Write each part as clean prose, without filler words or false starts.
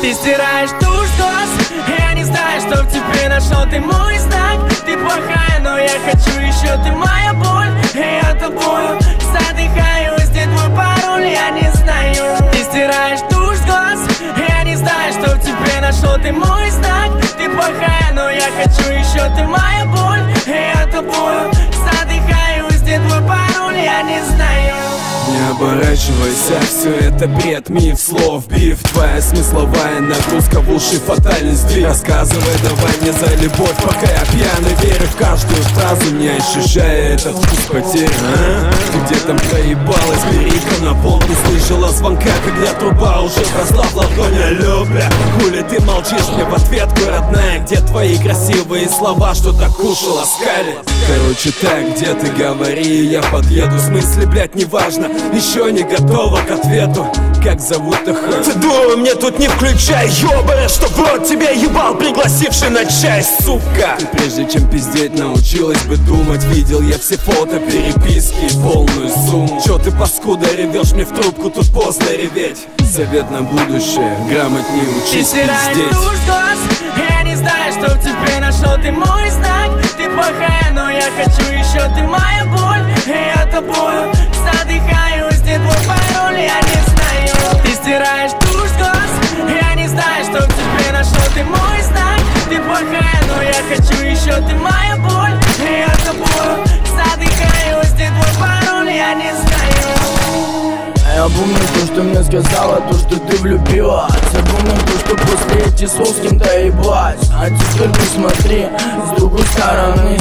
Ты стираешь тушь с глаз, я не знаю, что в тебе нашел ты мой знак. Ты плохая, но я хочу еще, ты моя боль. И я тобою задыхаюсь, где твой пароль, я не знаю. Ты стираешь тушь с глаз, я не знаю, что в тебе нашел ты мой знак. Ты плохая, но я хочу еще, ты моя боль. И я тобою задыхаюсь, где твой пароль, я не знаю. Не оборачивайся, все это бред, миф, слов, биф. Твоя смысловая нагрузка в уши, фатальность. Рассказывай давай мне за любовь, пока я пьяный, верю в каждую фразу, не ощущая этот вкус потери. Ты где там проебалась, бери-ка на пол. Не слышала звонка, когда труба уже вросла в ладонь. Алло, бля, хули ты молчишь мне в ответку, родная? Где твои красивые слова, что так кушала скали? Короче так, где ты, говори, я подъеду. В смысле, блядь, неважно, еще не готова к ответу. Как зовут-то хоть? Ты дуру мне тут не включай, ёбарь, чтоб рот тебя ебал, пригласивший на чай, сука. Ты прежде чем пиздеть научилась бы думать. Видел я все фото, переписки и полную сумму. Чё ты, паскуда, ревешь мне в трубку, тут поздно реветь. Совет на будущее, грамотнее учись пиздеть. Ты стираешь тушь с глаз, я не знаю, что в тебе нашел ты мой знак. Ты плохая, но я хочу еще, ты моя боль. И я тобою задыхаюсь, где твой пароль, я не знаю. Ты стираешь тушь с глаз, я не знаю, что в тебе нашел ты мой знак. Ты плохая, но я хочу еще, ты моя боль. И я тобою задыхаюсь, где твой пароль, я не знаю. Я помню то, что мне сказала, то, что ты влюбилась. Я помню то, что после этих слов с кем-то ебать. А теперь посмотри с другой стороны.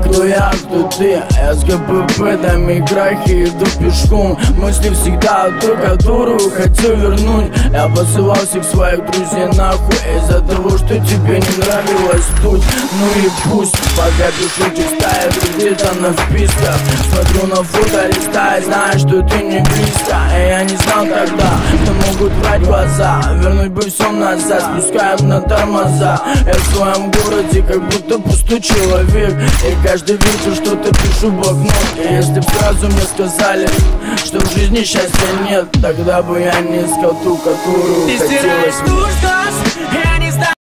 Кто я, кто ты? Я с ГПП до микрахи иду пешком. Мысли всегда о той, которую хочу вернуть. Я посылал всех своих друзей нахуй из-за того, что тебе не нравилось тут. Ну и пусть, пока пишу текста, это где-то на вписках. Смотрю на фото, листаю, знаю, что ты не близко. И я не знал тогда, что могут врать глаза. Вернуть бы все назад, спускаем на тормоза. Я в своем городе как будто пустой человек. И каждый вечер что-то пишу в блокнот. И если б сразу мне сказали, что в жизни счастья нет, тогда бы я не искал ту, которую Ты хотелось стираешь мне. тушь с глаз, я не знаю.